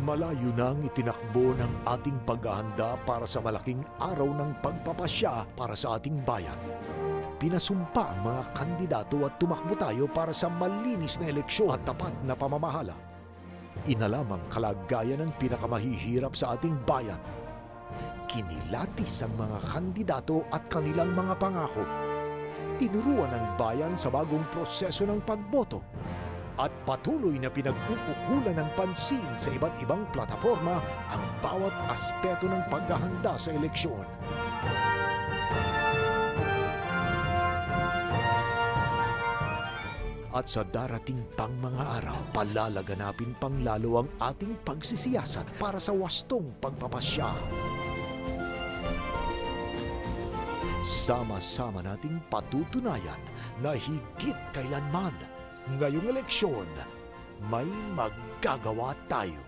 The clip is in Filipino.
Malayo nang itinakbo ng ating paghahanda para sa malaking araw ng pagpapasya para sa ating bayan. Pinasumpa ang mga kandidato at tumakbo tayo para sa malinis na eleksyon at tapat na pamamahala. Inalam ang kalagayan ng pinakamahihirap sa ating bayan. Kinilatis ang mga kandidato at kanilang mga pangako. Tinuruan ang bayan sa bagong proseso ng pagboto. At patuloy na pinag-uukulan ng pansin sa iba't ibang plataforma ang bawat aspeto ng paghahanda sa eleksyon. At sa darating pang mga araw, palalaganapin pang lalo ang ating pagsisiyasat para sa wastong pagpapasya. Sama-sama nating patutunayan na higit kailanman ngayong eleksyon, may magagawa tayo.